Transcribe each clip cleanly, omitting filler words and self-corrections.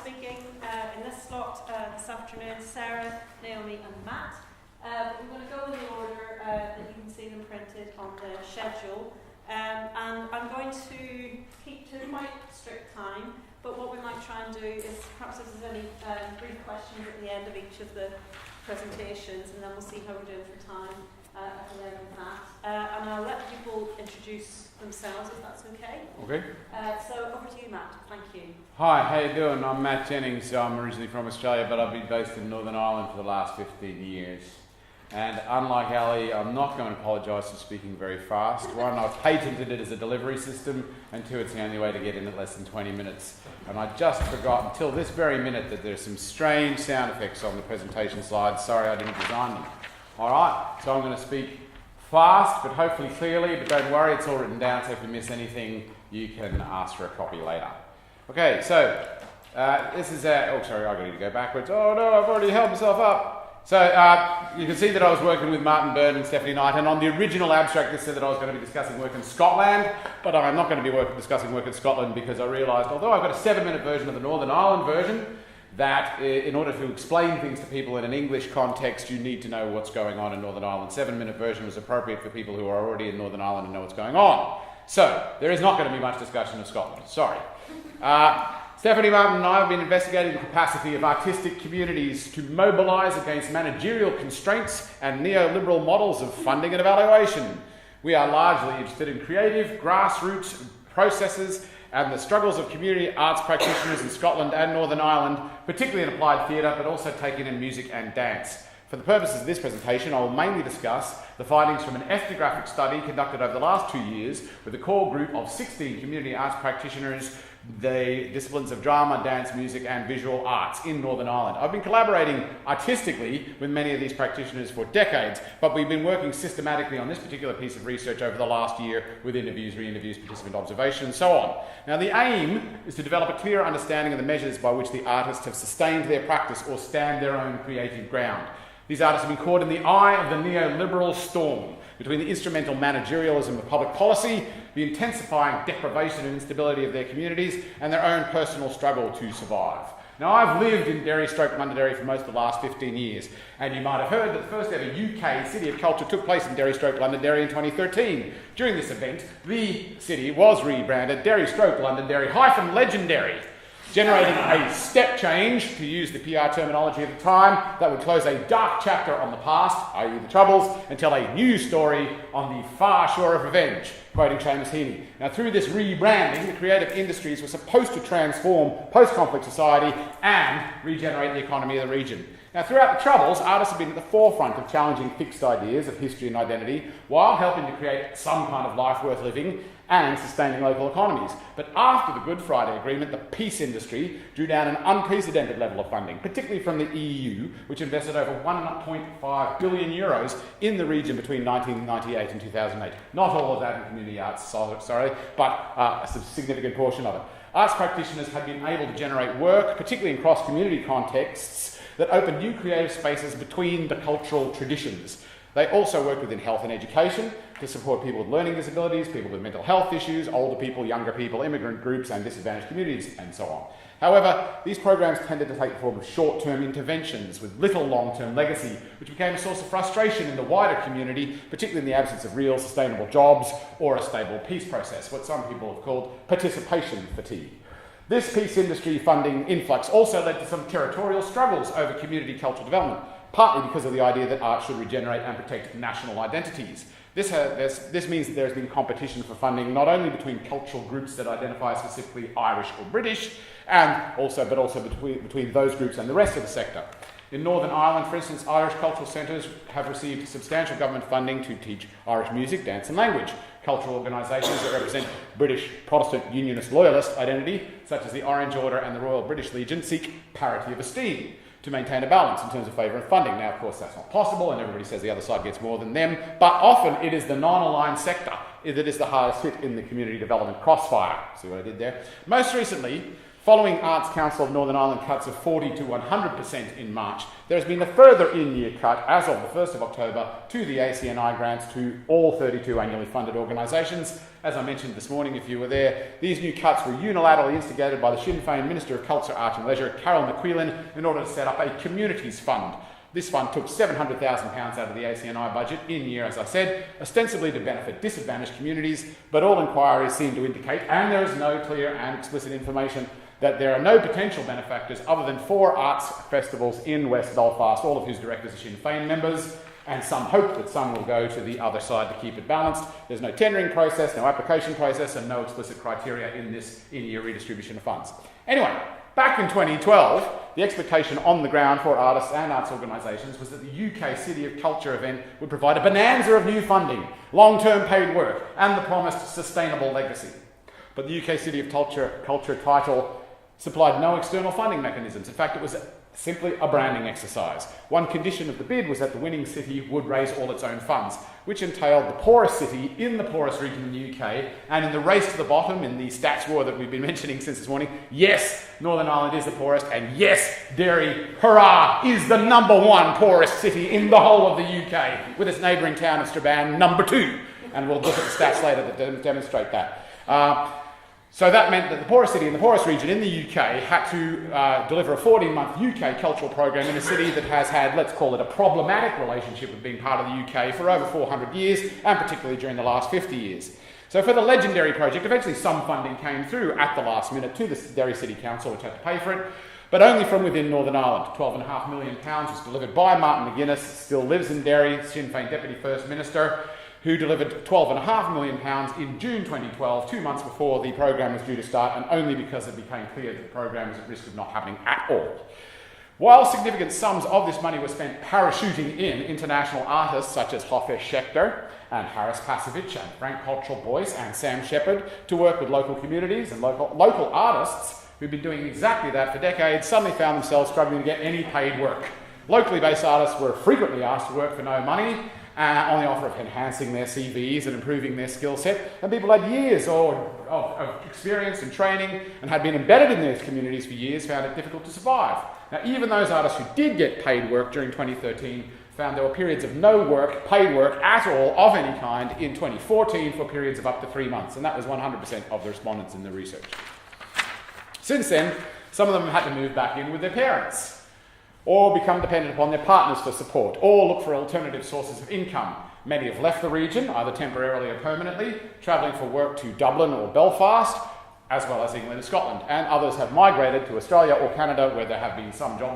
speaking in this slot this afternoon, Sarah, Naomi and Matt. We're going to go in the order that you can see them printed on the schedule. And I'm going to keep to quite strict time, but what we might try and do is perhaps if there's any brief questions at the end of each of the presentations, and then we'll see how we're doing for time at the end of that. And I'll let people introduce themselves if that's okay. Okay. So over to you, Matt. Thank you. Hi, how you doing? I'm Matt Jennings. I'm originally from Australia, but I've been based in Northern Ireland for the last 15 years. And unlike Ali, I'm not going to apologise for speaking very fast. One, I've patented it as a delivery system, and two, it's the only way to get in at less than 20 minutes. And I just forgot until this very minute that there's some strange sound effects on the presentation slides. Sorry, I didn't design them. All right, so I'm going to speak fast, but hopefully clearly, but don't worry, it's all written down, so if you miss anything, you can ask for a copy later. Okay, so this is, oh sorry, I need to go backwards. Oh no, I've already held myself up. So you can see that I was working with Martin Byrne and Stephanie Knight, and on the original abstract this said that I was going to be discussing work in Scotland, but I'm not going to be discussing work in Scotland because I realised, although I've got a 7-minute version of the Northern Ireland version, that in order to explain things to people in an English context, you need to know what's going on in Northern Ireland. 7-minute version was appropriate for people who are already in Northern Ireland and know what's going on. So there is not going to be much discussion of Scotland. Sorry. Stephanie Martin and I have been investigating the capacity of artistic communities to mobilise against managerial constraints and neoliberal models of funding and evaluation. We are largely interested in creative, grassroots processes and the struggles of community arts practitioners in Scotland and Northern Ireland, particularly in applied theatre, but also taken in music and dance. For the purposes of this presentation, I will mainly discuss the findings from an ethnographic study conducted over the last 2 years with a core group of 16 community arts practitioners, the disciplines of drama, dance, music and visual arts in Northern Ireland. I've been collaborating artistically with many of these practitioners for decades, but we've been working systematically on this particular piece of research over the last year with interviews, re-interviews, participant observation and so on. Now the aim is to develop a clear understanding of the measures by which the artists have sustained their practice or stand their own creative ground. These artists have been caught in the eye of the neoliberal storm between the instrumental managerialism of public policy, the intensifying deprivation and instability of their communities, and their own personal struggle to survive. Now, I've lived in Derry-Londonderry for most of the last 15 years, and you might have heard that the first ever UK City of Culture took place in Derry-Londonderry in 2013. During this event, the city was rebranded Derry-Londonderry-Legendary, generating a step change, to use the PR terminology at the time, that would close a dark chapter on the past, i.e. the Troubles, and tell a new story on the far shore of revenge, quoting Seamus Heaney. Now, through this rebranding, the creative industries were supposed to transform post-conflict society and regenerate the economy of the region. Now, throughout the Troubles, artists have been at the forefront of challenging fixed ideas of history and identity, while helping to create some kind of life worth living and sustaining local economies. But after the Good Friday Agreement, the peace industry drew down an unprecedented level of funding, particularly from the EU, which invested over €1.5 billion in the region between 1998 and 2008. Not all of that in community arts, sorry, but a significant portion of it. Arts practitioners have been able to generate work, particularly in cross-community contexts, that open new creative spaces between the cultural traditions. They also work within health and education to support people with learning disabilities, people with mental health issues, older people, younger people, immigrant groups and disadvantaged communities and so on. However, these programs tended to take the form of short-term interventions with little long-term legacy, which became a source of frustration in the wider community, particularly in the absence of real sustainable jobs or a stable peace process, what some people have called participation fatigue. This peace industry funding influx also led to some territorial struggles over community cultural development, partly because of the idea that art should regenerate and protect national identities. This means that there's been competition for funding not only between cultural groups that identify specifically Irish or British, but also between those groups and the rest of the sector. In Northern Ireland, for instance, Irish cultural centres have received substantial government funding to teach Irish music, dance and language. Cultural organisations that represent British Protestant Unionist loyalist identity, such as the Orange Order and the Royal British Legion, seek parity of esteem to maintain a balance in terms of favour and funding. Now, of course, that's not possible, and everybody says the other side gets more than them, but often it is the non-aligned sector, that is the hardest hit in the community development crossfire. See what I did there? Most recently, following Arts Council of Northern Ireland cuts of 40 to 100% in March, there has been a further in-year cut as of the 1st of October to the ACNI grants to all 32 annually funded organisations. As I mentioned this morning, if you were there, these new cuts were unilaterally instigated by the Sinn Féin Minister of Culture, Art and Leisure, Carol McQuillan, in order to set up a communities fund. This fund took £700,000 out of the ACNI budget in year, as I said, ostensibly to benefit disadvantaged communities, but all inquiries seem to indicate, and there is no clear and explicit information, that there are no potential benefactors other than 4 arts festivals in West Belfast, all of whose directors are Sinn Féin members, and some hope that some will go to the other side to keep it balanced. There's no tendering process, no application process, and no explicit criteria in this in-year redistribution of funds. Anyway, back in 2012, the expectation on the ground for artists and arts organisations was that the UK City of Culture event would provide a bonanza of new funding, long-term paid work, and the promised sustainable legacy. But the UK City of Culture title supplied no external funding mechanisms. In fact, it was simply a branding exercise. One condition of the bid was that the winning city would raise all its own funds, which entailed the poorest city in the poorest region in the UK, and in the race to the bottom, in the stats war that we've been mentioning since this morning, yes, Northern Ireland is the poorest, and yes, Derry, hurrah, is the #1 poorest city in the whole of the UK, with its neighbouring town of Strabane, #2. And we'll look at the stats later that demonstrate that. So that meant that the poorest city in the poorest region in the UK had to deliver a 14-month UK cultural program in a city that has had, let's call it, a problematic relationship with being part of the UK for over 400 years, and particularly during the last 50 years. So for the legendary project, eventually some funding came through at the last minute to the Derry City Council, which had to pay for it, but only from within Northern Ireland. £12.5 million was delivered by Martin McGuinness, still lives in Derry, Sinn Féin Deputy First Minister, who delivered £12.5 million in June 2012, 2 months before the program was due to start, and only because it became clear that the program was at risk of not happening at all. While significant sums of this money were spent parachuting in international artists such as Hofesh Schechter and Haris Pasovich and Frank Cultural Boyce and Sam Shepherd to work with local communities and local artists who'd been doing exactly that for decades, suddenly found themselves struggling to get any paid work. Locally based artists were frequently asked to work for no money, on the offer of enhancing their CVs and improving their skill set, and people had years of experience and training and had been embedded in these communities for years found it difficult to survive. Now, even those artists who did get paid work during 2013 found there were periods of no work, paid work at all of any kind in 2014 for periods of up to 3 months, and that was 100% of the respondents in the research. Since then, some of them had to move back in with their parents, or become dependent upon their partners for support, or look for alternative sources of income. Many have left the region, either temporarily or permanently, travelling for work to Dublin or Belfast, as well as England and Scotland, and others have migrated to Australia or Canada, where there have been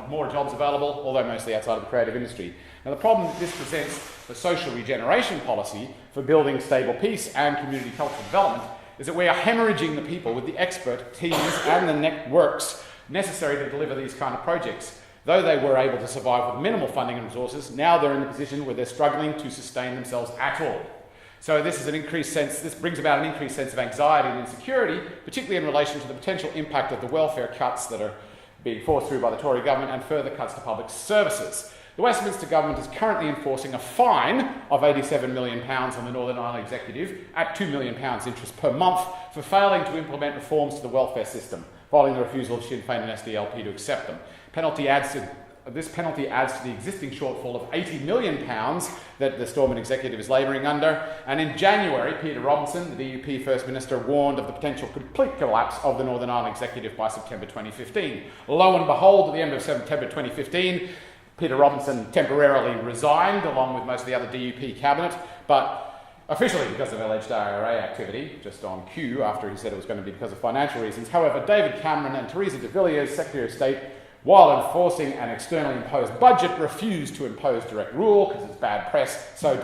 more jobs available, although mostly outside of the creative industry. Now, the problem that this presents for social regeneration policy for building stable peace and community cultural development is that we are hemorrhaging the people with the expertise and the networks necessary to deliver these kind of projects. Though they were able to survive with minimal funding and resources, now they're in a position where they're struggling to sustain themselves at all. So this brings about an increased sense of anxiety and insecurity, particularly in relation to the potential impact of the welfare cuts that are being forced through by the Tory government and further cuts to public services. The Westminster government is currently enforcing a fine of £87 million on the Northern Ireland Executive at £2 million interest per month for failing to implement reforms to the welfare system, following the refusal of Sinn Féin and SDLP to accept them. This penalty adds to the existing shortfall of £80 million that the Stormont Executive is labouring under. And in January, Peter Robinson, the DUP First Minister, warned of the potential complete collapse of the Northern Ireland Executive by September 2015. Lo and behold, at the end of September 2015, Peter Robinson temporarily resigned, along with most of the other DUP cabinet, but officially because of alleged IRA activity, just on cue after he said it was going to be because of financial reasons. However, David Cameron and Theresa de Villiers, Secretary of State, while enforcing an externally imposed budget, refused to impose direct rule because it's bad press, so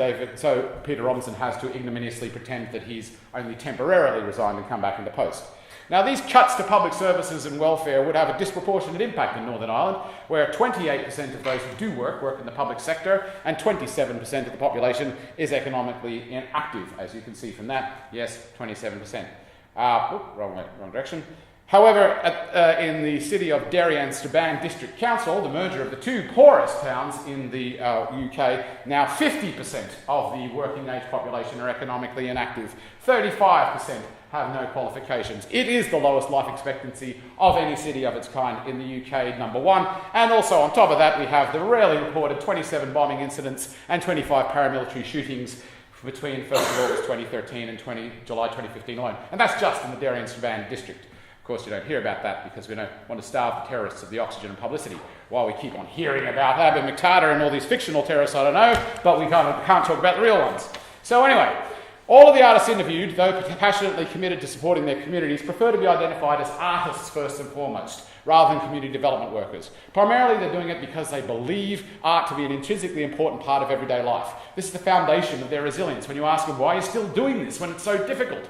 Peter Robinson has to ignominiously pretend that he's only temporarily resigned and come back into post. Now, these cuts to public services and welfare would have a disproportionate impact in Northern Ireland, where 28% of those who do work in the public sector, and 27% of the population is economically inactive, as you can see from that. Yes, 27%. Wrong direction. However, in the city of Derry and Strabane District Council, the merger of the two poorest towns in the UK, now 50% of the working age population are economically inactive. 35% have no qualifications. It is the lowest life expectancy of any city of its kind in the UK, number one. And also on top of that, we have the rarely reported 27 bombing incidents and 25 paramilitary shootings between 1st of August 2013 and July 2015 alone. And that's just in the Derry and Strabane district. Of course, you don't hear about that because we don't want to starve the terrorists of the oxygen and publicity. While we keep on hearing about Abu McTarter and all these fictional terrorists, I don't know, but we can't talk about the real ones. So anyway, all of the artists interviewed, though passionately committed to supporting their communities, prefer to be identified as artists first and foremost, rather than community development workers. Primarily, they're doing it because they believe art to be an intrinsically important part of everyday life. This is the foundation of their resilience. When you ask them, why are you still doing this when it's so difficult?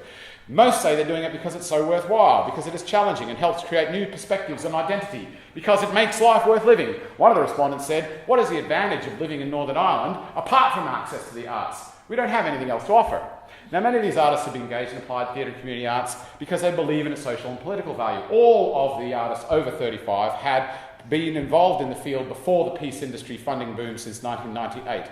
Most say they're doing it because it's so worthwhile, because it is challenging and helps create new perspectives on identity, because it makes life worth living. One of the respondents said, what is the advantage of living in Northern Ireland apart from access to the arts? We don't have anything else to offer. Now, many of these artists have been engaged in applied theatre and community arts because they believe in its social and political value. All of the artists over 35 had been involved in the field before the peace industry funding boom since 1998.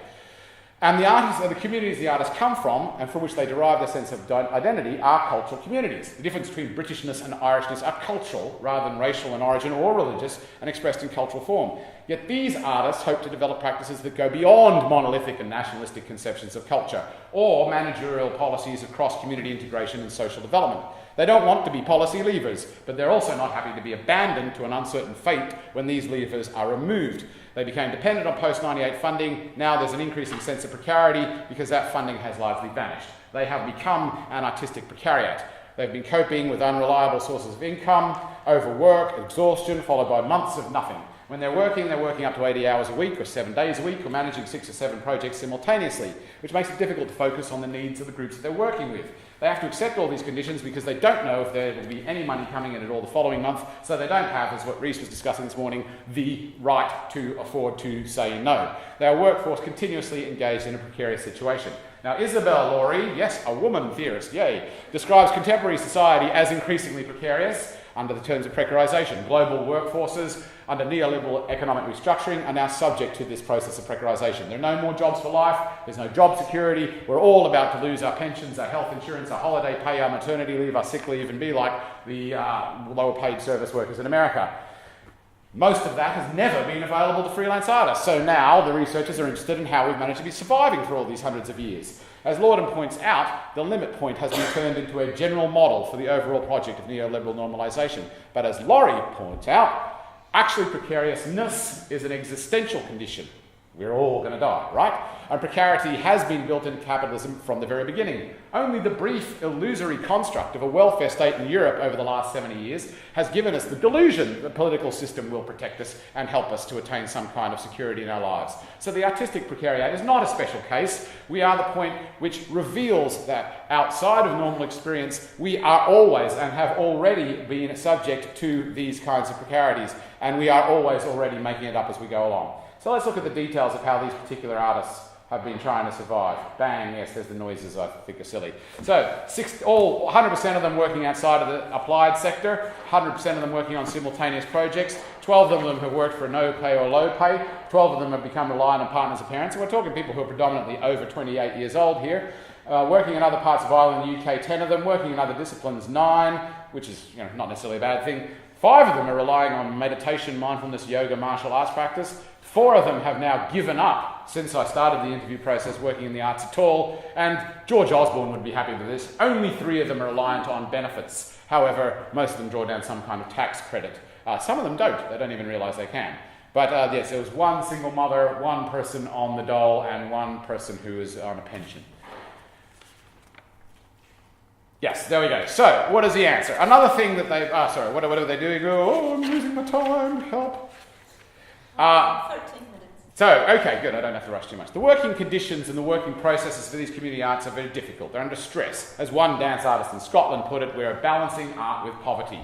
And the artists, the communities the artists come from, and from which they derive their sense of identity, are cultural communities. The difference between Britishness and Irishness are cultural, rather than racial in origin or religious, and expressed in cultural form. Yet these artists hope to develop practices that go beyond monolithic and nationalistic conceptions of culture, or managerial policies of cross-community integration and social development. They don't want to be policy levers, but they're also not happy to be abandoned to an uncertain fate when these levers are removed. They became dependent on post-98 funding. Now there's an increasing sense of precarity because that funding has largely vanished. They have become an artistic precariat. They've been coping with unreliable sources of income, overwork, exhaustion, followed by months of nothing. When they're working up to 80 hours a week or 7 days a week, or managing 6 or 7 projects simultaneously, which makes it difficult to focus on the needs of the groups that they're working with. They have to accept all these conditions because they don't know if there will be any money coming in at all the following month, so they don't have, as what Reece was discussing this morning, the right to afford to say no. They are workforce continuously engaged in a precarious situation. Now, Isabel Laurie, yes, a woman theorist, yay, describes contemporary society as increasingly precarious under the terms of precarisation. Global workforces under neoliberal economic restructuring are now subject to this process of precarisation. There are no more jobs for life, there's no job security, we're all about to lose our pensions, our health insurance, our holiday pay, our maternity leave, our sick leave, and be like the lower paid service workers in America. Most of that has never been available to freelance artists, so now the researchers are interested in how we've managed to be surviving for all these hundreds of years. As Lorden points out, the limit point has been turned into a general model for the overall project of neoliberal normalisation. But as Laurie points out, actually precariousness is an existential condition. We're all going to die, right? And precarity has been built into capitalism from the very beginning. Only the brief, illusory construct of a welfare state in Europe over the last 70 years has given us the delusion that the political system will protect us and help us to attain some kind of security in our lives. So the artistic precariat is not a special case. We are the point which reveals that outside of normal experience, we are always and have already been subject to these kinds of precarities, and we are always already making it up as we go along. So let's look at the details of how these particular artists have been trying to survive. Bang, yes, there's the noises I think are silly. So 100% of them working outside of the applied sector, 100% of them working on simultaneous projects, 12 of them have worked for no pay or low pay, 12 of them have become reliant on partners or parents, and we're talking people who are predominantly over 28 years old here. Working in other parts of Ireland and the UK, 10 of them, working in other disciplines, 9, which is not necessarily a bad thing. 5 of them are relying on meditation, mindfulness, yoga, martial arts practice. 4 of them have now given up since I started the interview process working in the arts at all, and George Osborne would be happy with this. Only 3 of them are reliant on benefits. However, most of them draw down some kind of tax credit. Some of them don't. They don't even realise they can. But yes, there was 1 single mother, 1 person on the dole, and 1 person who is on a pension. Yes, there we go. So, what is the answer? Another thing that they... what are they doing? Oh, I'm losing my time. Help. 13 minutes. So, okay, good. I don't have to rush too much. The working conditions and the working processes for these community arts are very difficult. They're under stress. As one dance artist in Scotland put it, we're balancing art with poverty.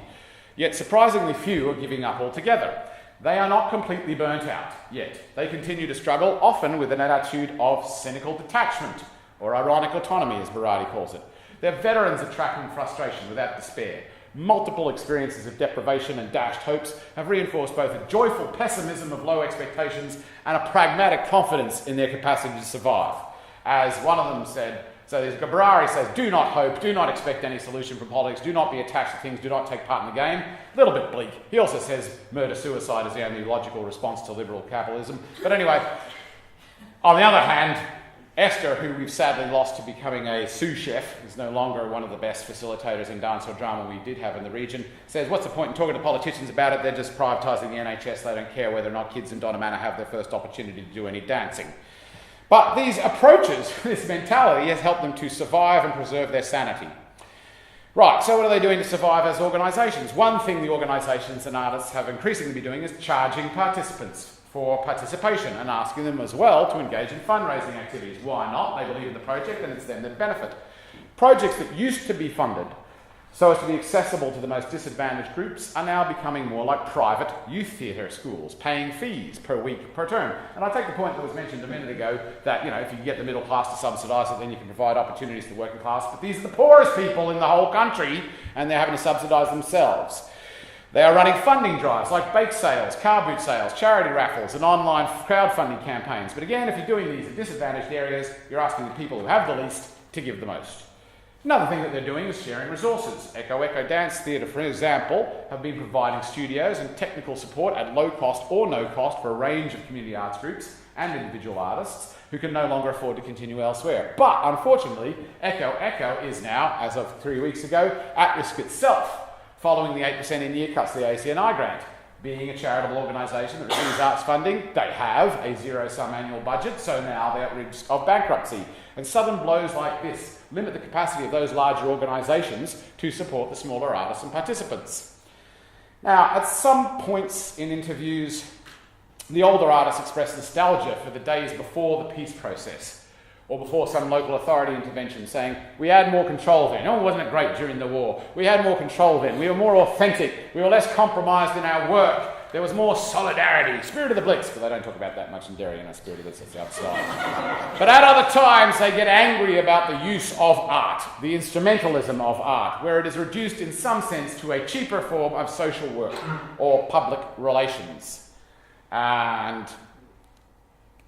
Yet surprisingly few are giving up altogether. They are not completely burnt out yet. They continue to struggle, often with an attitude of cynical detachment, or ironic autonomy, as Berardi calls it. They're veterans of tracking frustration without despair. multiple experiences of deprivation and dashed hopes have reinforced both a joyful pessimism of low expectations and a pragmatic confidence in their capacity to survive. As one of them said, so there's Gabrari says, do not hope, do not expect any solution from politics, do not be attached to things, do not take part in the game. A little bit bleak. He also says murder-suicide is the only logical response to liberal capitalism. But anyway, on the other hand, Esther, who we've sadly lost to becoming a sous chef, is no longer one of the best facilitators in dance or drama we did have in the region, says, what's the point in talking to politicians about it? They're just privatising the NHS. They don't care whether or not kids in Donnamana have their first opportunity to do any dancing. But these approaches, this mentality, has helped them to survive and preserve their sanity. Right, so what are they doing to survive as organisations? One thing the organisations and artists have increasingly been doing is charging participants for participation and asking them as well to engage in fundraising activities. Why not? They believe in the project and it's them that benefit. Projects that used to be funded so as to be accessible to the most disadvantaged groups are now becoming more like private youth theatre schools, paying fees per week, per term. And I take the point that was mentioned a minute ago that, you know, if you get the middle class to subsidise it, then you can provide opportunities to the working class. But these are the poorest people in the whole country, and they're having to subsidise themselves. They are running funding drives like bake sales, car boot sales, charity raffles, and online crowdfunding campaigns. But again, if you're doing these in disadvantaged areas, you're asking the people who have the least to give the most. Another thing that they're doing is sharing resources. Echo Dance Theatre, for example, have been providing studios and technical support at low cost or no cost for a range of community arts groups and individual artists who can no longer afford to continue elsewhere. But unfortunately, Echo is now, as of 3 weeks ago, at risk itself, following the 8% in-year cuts to the ACNI grant. Being a charitable organisation that receives arts funding, they have a zero-sum annual budget, so now they're at risk of bankruptcy. And sudden blows like this limit the capacity of those larger organisations to support the smaller artists and participants. Now, at some points in interviews, the older artists express nostalgia for the days before the peace process, or before some local authority intervention, saying, we had more control then. Oh, wasn't it great during the war? We had more control then. We were more authentic. We were less compromised in our work. There was more solidarity. Spirit of the Blitz, but they don't talk about that much in Derry, and Spirit of the Blitz is outside. But at other times, they get angry about the use of art, the instrumentalism of art, where it is reduced in some sense to a cheaper form of social work or public relations. And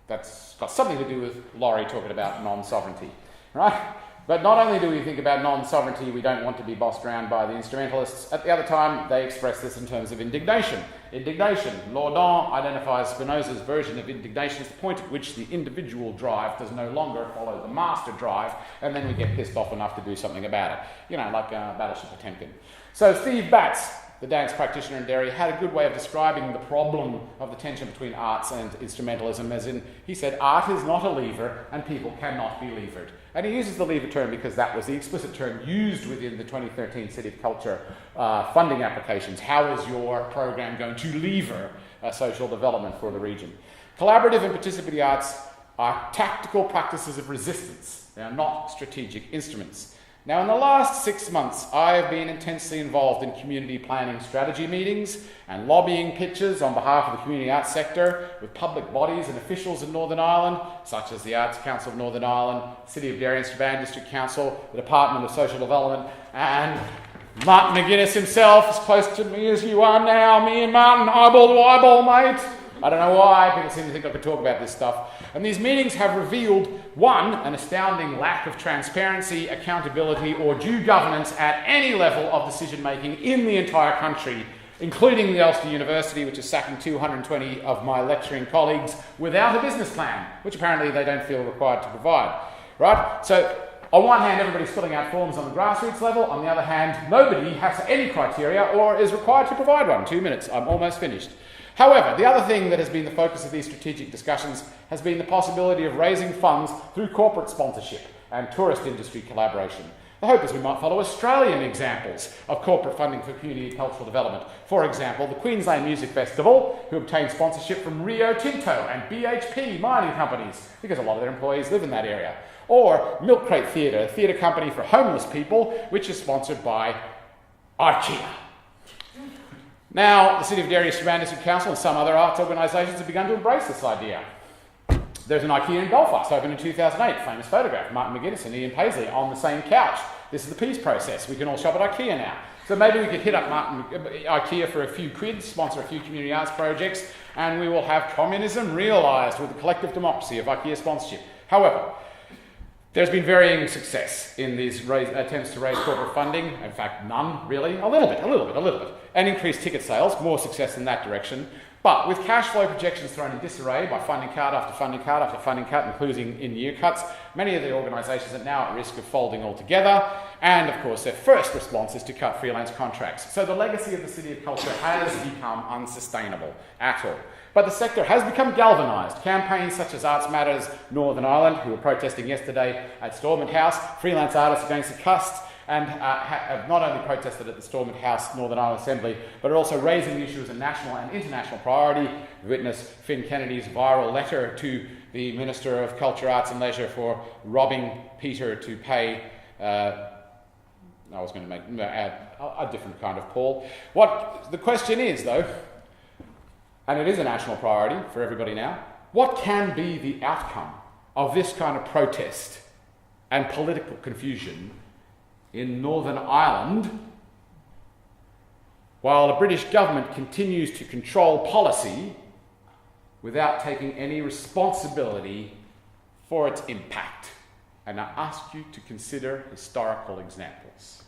that's got something to do with Laurie talking about non-sovereignty, right? But not only do we think about non-sovereignty, we don't want to be bossed around by the instrumentalists. At the other time, they express this in terms of indignation. Indignation. Laudon identifies Spinoza's version of indignation as the point at which the individual drive does no longer follow the master drive, and then we get pissed off enough to do something about it. You know, like Battleship Potemkin. So Steve Batts, the dance practitioner in Derry, had a good way of describing the problem of the tension between arts and instrumentalism, as in, he said, art is not a lever and people cannot be levered. And he uses the lever term because that was the explicit term used within the 2013 City of Culture funding applications. How is your program going to lever social development for the region? Collaborative and participatory arts are tactical practices of resistance. They are not strategic instruments. Now, in the last 6 months, I have been intensely involved in community planning strategy meetings and lobbying pitches on behalf of the community arts sector with public bodies and officials in Northern Ireland, such as the Arts Council of Northern Ireland, City of Derry and Strabane District Council, the Department of Social Development, and Martin McGuinness himself, as close to me as you are now, me and Martin, eyeball to eyeball, mate. I don't know why people seem to think I could talk about this stuff. And these meetings have revealed, one, an astounding lack of transparency, accountability, or due governance at any level of decision-making in the entire country, including the Ulster University, which is sacking 220 of my lecturing colleagues without a business plan, which apparently they don't feel required to provide. Right? So, on one hand, everybody's filling out forms on the grassroots level. On the other hand, nobody has any criteria or is required to provide one. 2 minutes. I'm almost finished. However, the other thing that has been the focus of these strategic discussions has been the possibility of raising funds through corporate sponsorship and tourist industry collaboration. The hope is we might follow Australian examples of corporate funding for community and cultural development. For example, the Queensland Music Festival, who obtained sponsorship from Rio Tinto and BHP mining companies, because a lot of their employees live in that area. Or Milk Crate Theatre, a theatre company for homeless people, which is sponsored by IKEA. Now, the City of Derry Strabane District Council and some other arts organisations have begun to embrace this idea. There's an IKEA in Belfast, opened in 2008, famous photograph, Martin McGuinness and Ian Paisley on the same couch. This is the peace process. We can all shop at IKEA now. So maybe we could hit up IKEA for a few quid, sponsor a few community arts projects, and we will have communism realised with the collective democracy of IKEA sponsorship. However, there's been varying success in these attempts to raise corporate funding. In fact, none, really. A little bit. And increased ticket sales, more success in that direction. But with cash flow projections thrown in disarray by funding cut after funding cut after funding cut, including in-year cuts, many of the organisations are now at risk of folding altogether. And of course, their first response is to cut freelance contracts. So the legacy of the City of Culture has become unsustainable at all. But the sector has become galvanised. Campaigns such as Arts Matters Northern Ireland, who were protesting yesterday at Stormont House, freelance artists against the cuts, and have not only protested at the Stormont House Northern Ireland Assembly, but are also raising the issue as a national and international priority. Witness Finn Kennedy's viral letter to the Minister of Culture, Arts and Leisure for robbing Peter to pay, I was going to make a different kind of Paul. What the question is, though, and it is a national priority for everybody now, what can be the outcome of this kind of protest and political confusion in Northern Ireland while the British government continues to control policy without taking any responsibility for its impact? And I ask you to consider historical examples.